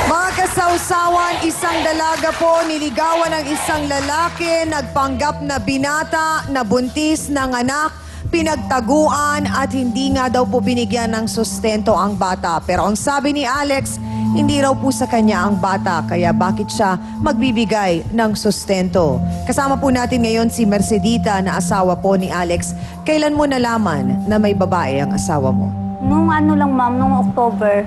Mga kasawsawan, isang dalaga po niligawan ng isang lalaki, nagpanggap na binata, na buntis ng anak, pinagtaguan at hindi nga daw po binigyan ng sustento ang bata. Pero ang sabi ni Alex, hindi raw po sa kanya ang bata, kaya bakit siya magbibigay ng sustento? Kasama po natin ngayon si Mercedita na asawa po ni Alex. Kailan mo nalaman na may babae ang asawa mo? Nung ano lang ma'am, nung October,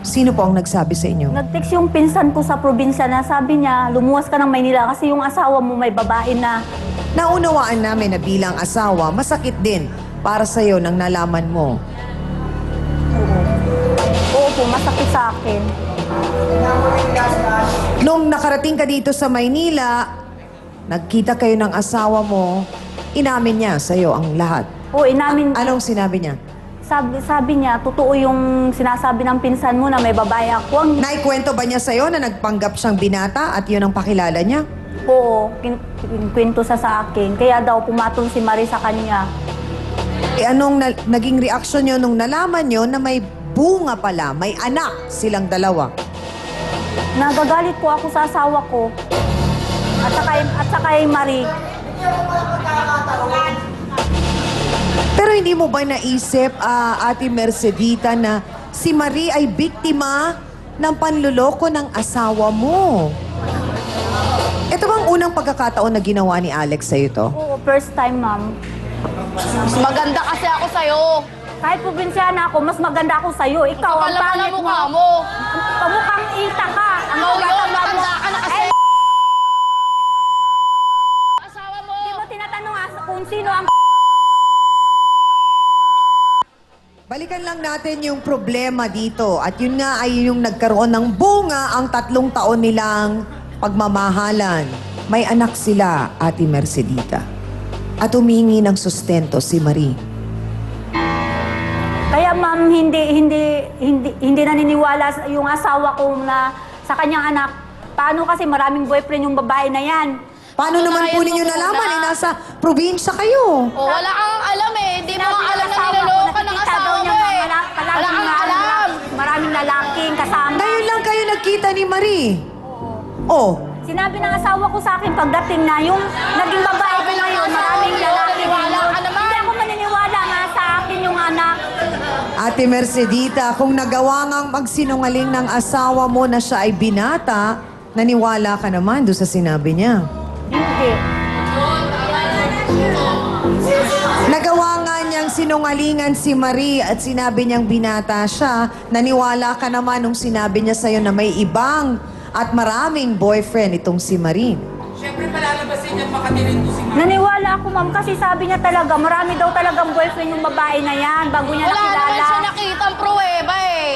Sino po ang nagsabi sa inyo? nag-text yung pinsan ko sa probinsya na sabi niya, lumuwas ka ng Maynila kasi yung asawa mo may babae na. Naunawaan namin na bilang asawa, masakit din para sa'yo nang nalaman mo. Oo po, masakit sa akin. Nung nakarating ka dito sa Maynila, nagkita kayo ng asawa mo, inamin niya sa'yo ang lahat. Oo, inamin. Anong sinabi niya? Sabi niya, totoo yung sinasabi ng pinsan mo na may babae ako. Naikwento ba niya sa'yo na nagpanggap siyang binata at yun ang pakilala niya? Oo, kwento sa akin. Kaya daw pumatol si Marie sa kanya. Anong naging reaksyon niyo nung nalaman niyo na may bunga pala, may anak silang dalawa? Nagagalit po ako sa asawa ko. At saka kay Marie. Pero hindi mo ba naisip, Ate Mercedita, na si Marie ay biktima ng panluloko ng asawa mo? Ito bang unang pagkakataon na ginawa ni Alex sa'yo to? Oo, first time, ma'am. Mas maganda kasi ako sa'yo. Kahit probinsyana ako, mas maganda ako sa'yo. Ikaw, ang Kapal naman pangit ang mukha mo. mo. Pamukhang ita ka. Ang Ikaw yun, bata-bata mo. matanda ka na kasi. Eh, Asawa mo. Hindi mo tinatanong kung sino ang Balikan lang natin yung problema dito. At yun nga ay yung nagkaroon ng bunga ang 3 taon nilang pagmamahalan. May anak sila, Ate Mercedita. At humingi ng sustento si Marie. Kaya ma'am, hindi naniniwala yung asawa ko na sa kanyang anak. Paano kasi maraming boyfriend yung babae na yan? Paano Ano naman na po yun ninyo muna? nalaman? Nasa probinsya kayo. O, wala kang alam eh. Hindi mo Sinabi nga ng alam na asawa ko, niloloko ka ng nakikita asawa daw mo niya, eh. palaging Wala kang na- alam. Maraming lalaking kasama. Ngayon lang kayo nagkita ni Marie. Oh, Sinabi ng asawa ko sa akin pagdating na yung naging babae ko ngayon, maraming lalaki. Wala ka naman. Hindi ako maniniwala nga sa akin yung anak. Ate Mercedita, kung nagawa ngang magsinungaling ng asawa mo na siya ay binata, naniwala ka naman doon sa sinabi niya. Hindi. Nagawa nga niyang sinungalingan si Marie at sinabi niyang binata siya, naniwala ka naman nung sinabi niya sa'yo na may ibang at maraming boyfriend itong si Marie. Siyempre palalabasin niya makatirin ko si Ma'am. Naniwala ako, ma'am, kasi sabi niya talaga, marami daw talagang boyfriend yung babae na yan bago niya Wala naman nakilala. siya nakitang pruweba eh.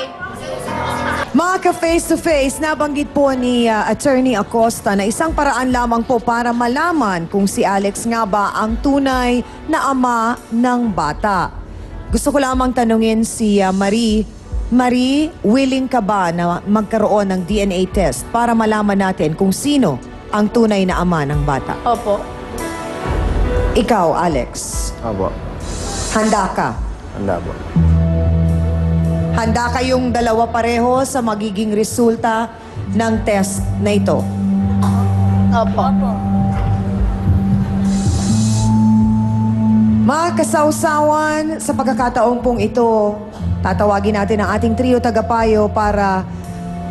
Mga ka-face-to-face, nabanggit po ni Attorney Acosta na isang paraan lamang po para malaman kung si Alex nga ba ang tunay na ama ng bata. Gusto ko lamang tanungin si Marie. Marie, willing ka ba na magkaroon ng DNA test para malaman natin kung sino ang tunay na ama ng bata? Opo. Ikaw, Alex, Opo. handa ka? Handa po. Handa kayong dalawa pareho sa magiging resulta ng test na ito? Opo. Mga kasawsawan, sa pagkakataong pong ito, tatawagin natin ang ating trio tagapayo para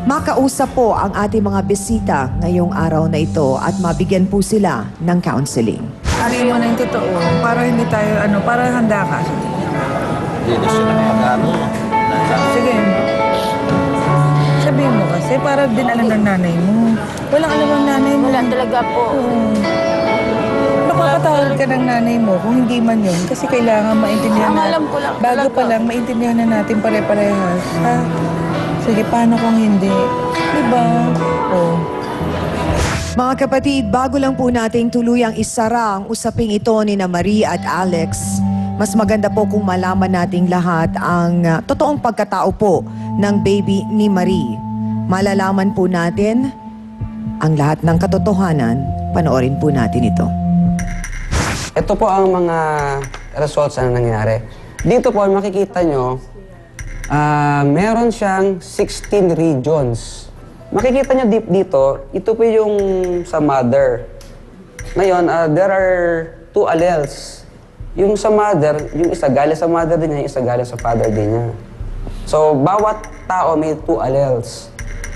makausap po ang ating mga bisita ngayong araw na ito at mabigyan po sila ng counseling. Sabi mo na yung totoo, para hindi tayo, para handa ka. Sige. Sabihin mo kasi, para din alam ng nanay mo. Walang alam ang nanay mo. Wala talaga po. Makakatawag ka ng nanay mo kung hindi man yun. Kasi kailangan maintindihan Ang na. alam ko lang Bago talaga. pa lang, maintindihan na natin pare-parehas. Ha? Sige, paano kung hindi? Diba? Oh. Mga kapatid, bago lang po nating tuluyang isara ang usaping ito ni na Marie at Alex, mas maganda po kung malaman nating lahat ang totoong pagkatao po ng baby ni Marie. Malalaman po natin ang lahat ng katotohanan. Panoorin po natin ito. Ito po ang mga results na nangyari. Dito po makikita nyo Meron siyang 16 regions. Makikita niyo dito, ito po yung sa mother. Ngayon, there are 2 alleles. Yung sa mother, yung isa galing sa mother din niya, yung isa galing sa father din niya. So, bawat tao may 2 alleles.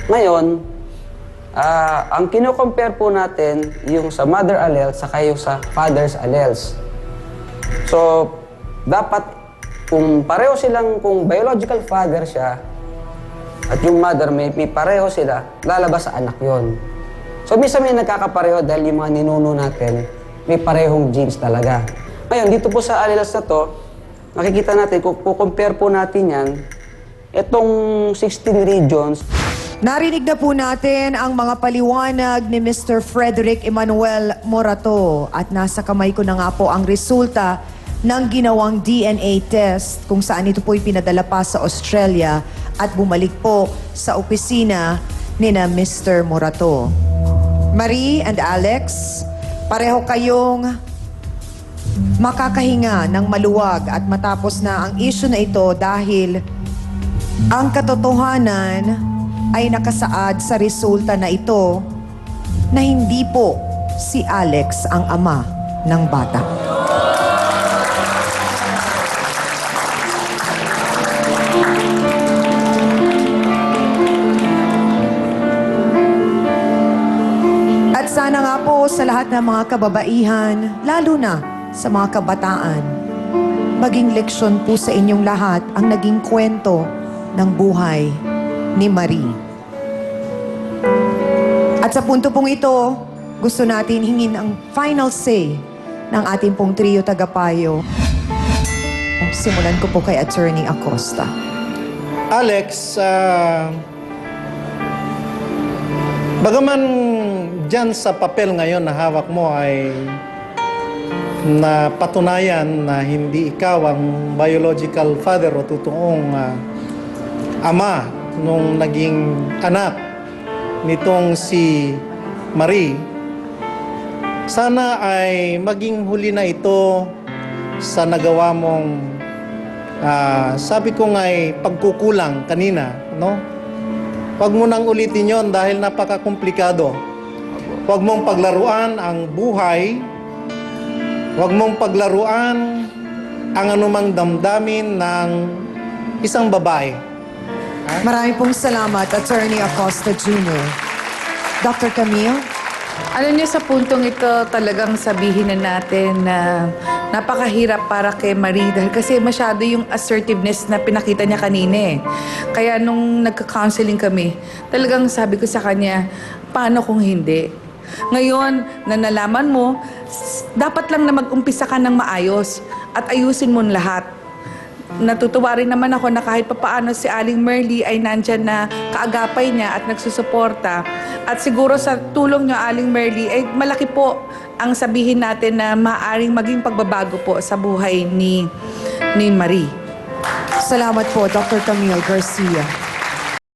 Ngayon, ang kino-compare po natin yung sa mother allele saka yung sa father's alleles. So, dapat kung pareho silang, kung biological father siya at yung mother may pareho sila, lalabas sa anak yon. So, minsan may nagkakapareho dahil yung mga ninuno natin may parehong genes talaga. Ngayon, dito po sa alleles na to, makikita natin, kung compare po natin yan, itong 16 regions. Narinig na po natin ang mga paliwanag ni Mr. Frederick Emmanuel Morato at nasa kamay ko na nga po ang resulta ng ginawang DNA test kung saan ito po'y pinadala pa sa Australia at bumalik po sa opisina ni na Mr. Morato. Marie and Alex, pareho kayong makakahinga ng maluwag at matapos na ang issue na ito dahil ang katotohanan ay nakasaad sa resulta na ito na hindi po si Alex ang ama ng bata. At sana nga po sa lahat ng mga kababaihan, lalo na sa mga kabataan, maging leksyon po sa inyong lahat ang naging kwento ng buhay ni Marie. At sa punto pong ito, gusto natin hingin ang final say ng ating pong trio tagapayo. Simulan ko po kay Attorney Acosta. Alex, bagaman dyan sa papel ngayon na hawak mo ay napatunayan na hindi ikaw ang biological father o totoong ama nung naging anak nitong si Marie, sana ay maging huli na ito sa nagawa mong sabi ko nga'y pagkukulang kanina, no? Huwag mo nang ulitin yon dahil napaka-komplikado. Huwag mong paglaruan ang buhay, huwag mong paglaruan ang anumang damdamin ng isang babae. Maraming pong salamat, Attorney Acosta Jr. Dr. Camille? Alam niyo, sa puntong ito, talagang sabihin na natin na napakahirap para kay Marie dahil kasi masyado yung assertiveness na pinakita niya kanina eh. Kaya nung nagka-counseling kami, talagang sabi ko sa kanya, paano kung hindi? Ngayon, na nalaman mo, dapat lang na mag-umpisa ka ng maayos at ayusin mo lahat. Natutuwa rin naman ako na kahit papaano si Aling Merly ay nandyan na kaagapay niya at nagsusuporta. At siguro sa tulong niya, Aling Merly, ay malaki po ang sabihin natin na maaaring maging pagbabago po sa buhay ni Marie. Salamat po, Dr. Camille Garcia.